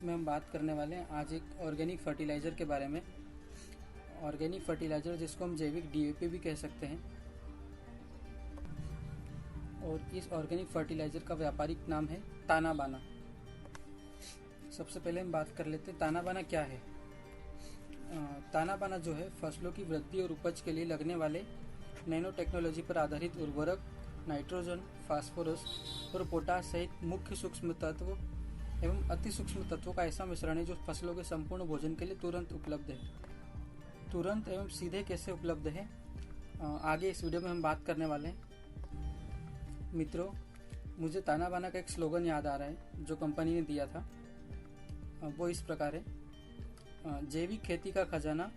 में हम बात करने वाले हैं आज एक ऑर्गेनिक फर्टिलाइज़र के बारे में। ऑर्गेनिक फर्टिलाइज़र जिसको हम जैविक डीएपी भी कह सकते हैं, और इस ऑर्गेनिक फर्टिलाइज़र का व्यापारिक नाम है ताना बाना। सबसे पहले हम बात कर लेते हैं ताना बाना क्या है। ताना बाना जो है फसलों की वृद्धि और उपज के लिए लगने वाले नैनो टेक्नोलॉजी पर आधारित उर्वरक, नाइट्रोजन, फास्फोरस और पोटाश सहित मुख्य सूक्ष्म तत्व एवं अति सूक्ष्म तत्वों का ऐसा मिश्रण है जो फसलों के संपूर्ण भोजन के लिए तुरंत उपलब्ध है। तुरंत एवं सीधे कैसे उपलब्ध है, आगे इस वीडियो में हम बात करने वाले हैं। मित्रों, मुझे ताना बाना का एक स्लोगन याद आ रहा है जो कंपनी ने दिया था। वो इस प्रकार है, जैविक खेती का खजाना,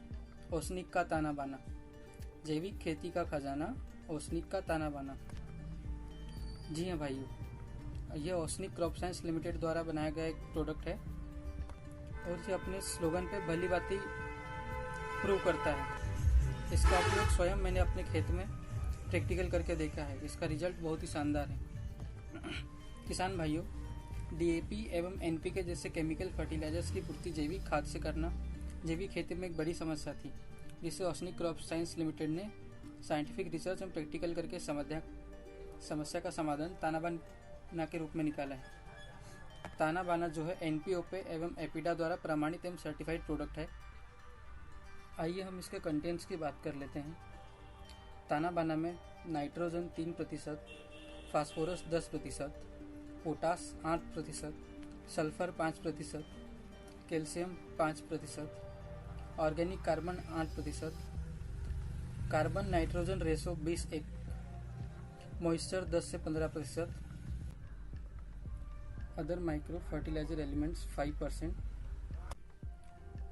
ओसनिक का ताना बाना। जैविक खेती का खजाना, ओसनिक का ताना बाना। जी हाँ भाइयों, यह ओसनिक क्रॉप साइंस लिमिटेड द्वारा बनाया गया एक प्रोडक्ट है और ये अपने स्लोगन पे भली बात ही प्रूव करता है। इसका उपयोग स्वयं मैंने अपने खेत में प्रैक्टिकल करके देखा है। इसका रिजल्ट बहुत ही शानदार है। किसान भाइयों, डीएपी एवं एनपीके जैसे केमिकल फर्टिलाइजर्स की पूर्ति जैविक खाद से करना जैविक खेती में एक बड़ी समस्या थी, जिसे ओसनिक क्रॉप साइंस लिमिटेड ने साइंटिफिक रिसर्च एवं प्रैक्टिकल करके समस्या का समाधान ताना बाना के रूप में निकाला है। ताना बाना जो है एनपीओपे एवं एपिडा द्वारा प्रमाणित एवं सर्टिफाइड प्रोडक्ट है। आइए हम इसके कंटेंट्स की बात कर लेते हैं। ताना बाना में nitrogen 3%, phosphorus 10%, potash 8%, sulphur 5%, calcium 5%, organic carbon 8%, carbon nitrogen ratio 20:1, moisture 10 से 15%, अदर माइक्रो फर्टिलाइजर एलिमेंट्स 5%।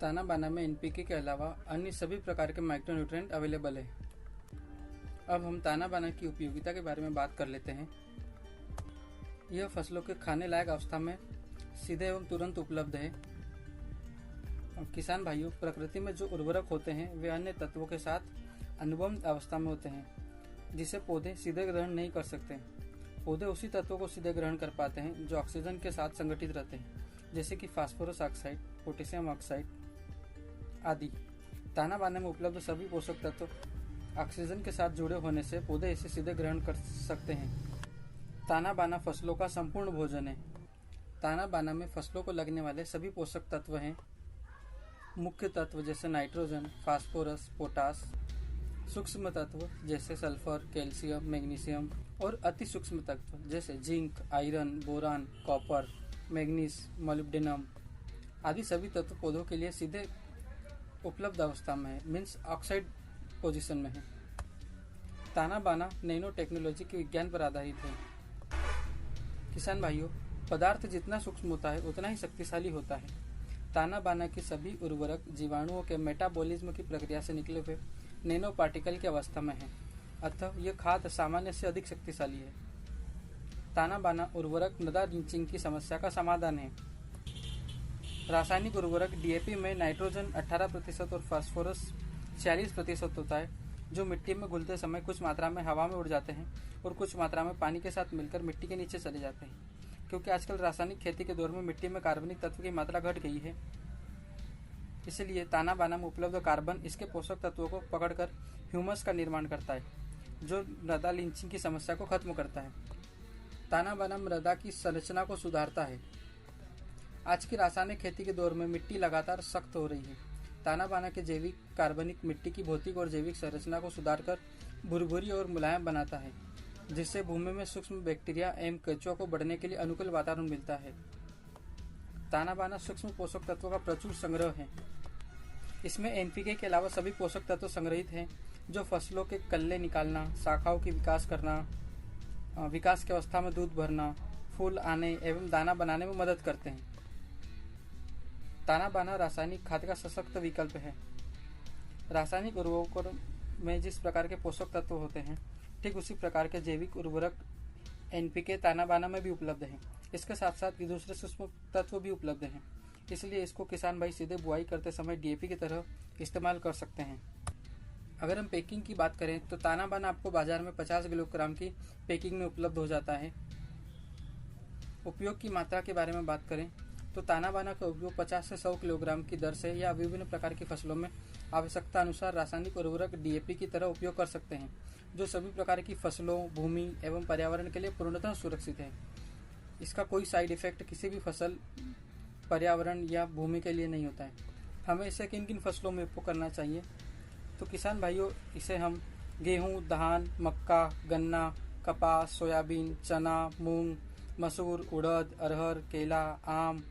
ताना बाना में एनपीके के अलावा अन्य सभी प्रकार के माइक्रोन्यूट्रिएंट अवेलेबल है। अब हम ताना बाना की उपयोगिता के बारे में बात कर लेते हैं। यह फसलों के खाने लायक अवस्था में सीधे एवं तुरंत उपलब्ध है। किसान भाइयों, प्रकृति में जो उर्वरक होते हैं वे अन्य तत्वों के साथ अनुबंध अवस्था में होते हैं, जिसे पौधे सीधे ग्रहण नहीं कर सकते। पौधे उसी तत्वों को सीधे ग्रहण कर पाते हैं जो ऑक्सीजन के साथ संगठित रहते हैं, जैसे कि फास्फोरस ऑक्साइड, पोटेशियम ऑक्साइड आदि। ताना बाना में उपलब्ध सभी पोषक तत्व ऑक्सीजन के साथ जुड़े होने से पौधे इसे सीधे ग्रहण कर सकते हैं। ताना बाना फसलों का संपूर्ण भोजन है। ताना बाना में फसलों को लगने वाले सभी पोषक तत्व हैं। मुख्य तत्व जैसे नाइट्रोजन, फास्फोरस, पोटास, सूक्ष्म तत्व जैसे सल्फर, कैल्शियम, मैग्नीशियम और अति सूक्ष्म तत्व जैसे zinc, iron, boron, copper, manganese, molybdenum आदि सभी तत्व पौधों के लिए सीधे उपलब्ध अवस्था में है, मीन्स ऑक्साइड पोजीशन में है। ताना बाना नैनो टेक्नोलॉजी के विज्ञान पर आधारित है। किसान भाइयों, पदार्थ जितना सूक्ष्म होता है उतना ही शक्तिशाली होता है। ताना बाना के सभी उर्वरक जीवाणुओं के मेटाबॉलिज्म की प्रक्रिया से निकले हुए नैनो पार्टिकल की अवस्था में है, अतः यह खाद सामान्य से अधिक शक्तिशाली है। ताना बाना उर्वरक मृदा लिंचिंग की समस्या का समाधान है। रासायनिक उर्वरक डीएपी में नाइट्रोजन 18% और फास्फोरस 46% होता है, जो मिट्टी में घुलते समय कुछ मात्रा में हवा में उड़ जाते हैं और कुछ मात्रा में पानी के साथ मिलकर मिट्टी के नीचे चले जाते हैं। क्योंकि आजकल रासायनिक खेती के दौर में मिट्टी में कार्बनिक तत्व की मात्रा घट गई है, इसलिए ताना बाना में उपलब्ध कार्बन इसके पोषक तत्वों को पकड़कर ह्यूमस का निर्माण करता है, जो मृदा लिंचिंग की समस्या को खत्म करता है। ताना बाना मृदा की संरचना को सुधारता है। आज की रासायनिक खेती के दौर में मिट्टी लगातार सख्त हो रही है। ताना बाना के जैविक कार्बनिक मिट्टी की भौतिक और जैविक संरचना को सुधारकर भुरभुरी और मुलायम बनाता है, जिससे भूमि में सूक्ष्म बैक्टीरिया एवं केंचुआ को बढ़ने के लिए अनुकूल वातावरण मिलता है। ताना बाना सूक्ष्म पोषक तत्वों का प्रचुर संग्रह है। इसमें एनपीके के अलावा सभी पोषक तत्व संग्रहित हैं, जो फसलों के कल्ले निकालना, शाखाओं की विकास करना, विकास की अवस्था में दूध भरना, फूल आने एवं दाना बनाने में मदद करते हैं। ताना बाना रासायनिक खाद का सशक्त विकल्प है। रासायनिक उर्वरकों में जिस प्रकार के पोषक तत्व होते हैं, ठीक उसी प्रकार के जैविक उर्वरक एनपीके ताना बाना में भी उपलब्ध हैं। इसके साथ साथ दूसरे सूक्ष्म तत्व भी उपलब्ध हैं, इसलिए इसको किसान भाई सीधे बुआई करते समय डीएपी की तरह इस्तेमाल कर सकते हैं। अगर हम पैकिंग की बात करें तो ताना बाना आपको बाजार में 50 किलोग्राम की पैकिंग में उपलब्ध हो जाता है। उपयोग की मात्रा के बारे में बात करें तो ताना बाना का उपयोग 50 से 100 किलोग्राम की दर से या विभिन्न प्रकार की फसलों में आवश्यकता अनुसार रासायनिक उर्वरक डीएपी की तरह उपयोग कर सकते हैं, जो सभी प्रकार की फसलों, भूमि एवं पर्यावरण के लिए पूर्णतः सुरक्षित है। इसका कोई साइड इफेक्ट किसी भी फसल, पर्यावरण या भूमि के लिए नहीं होता है। हमें इसे किन किन फसलों में उपयोग करना चाहिए? तो किसान भाइयों, इसे हम गेहूँ, धान, मक्का, गन्ना, कपास, सोयाबीन, चना, मूंग, मसूर, उड़द, अरहर, केला, आम,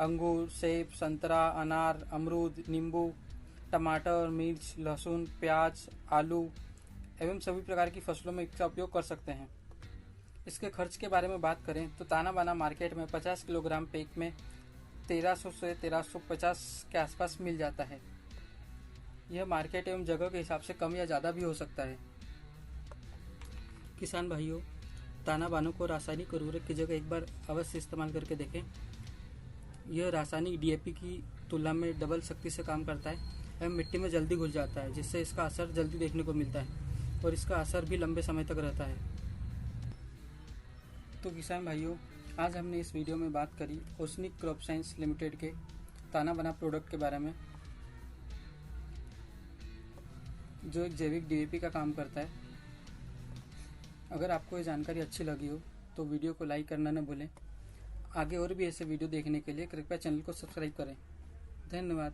अंगूर, सेब, संतरा, अनार, अमरूद, नींबू, टमाटर, मिर्च, लहसुन, प्याज, आलू एवं सभी प्रकार की फसलों में इसका उपयोग कर सकते हैं। इसके खर्च के बारे में बात करें तो ताना बाना मार्केट में 50 किलोग्राम पैक में 1300 से 1350 के आसपास मिल जाता है। यह मार्केट एवं जगह के हिसाब से कम या ज़्यादा भी हो सकता है। किसान भाइयों, ताना बानों को रासायनिक उर्वरक की जगह एक बार अवश्य इस्तेमाल करके देखें। यह रासायनिक डीएपी की तुलना में डबल शक्ति से काम करता है एवं मिट्टी में जल्दी घुल जाता है, जिससे इसका असर जल्दी देखने को मिलता है और इसका असर भी लंबे समय तक रहता है। तो किसान भाइयों, आज हमने इस वीडियो में बात करी ओसनिक क्रॉप साइंस लिमिटेड के ताना बाना प्रोडक्ट के बारे में, जो एक जैविक डीएपी का काम करता है। अगर आपको ये जानकारी अच्छी लगी हो तो वीडियो को लाइक करना न भूलें। आगे और भी ऐसे वीडियो देखने के लिए कृपया चैनल को सब्सक्राइब करें। धन्यवाद।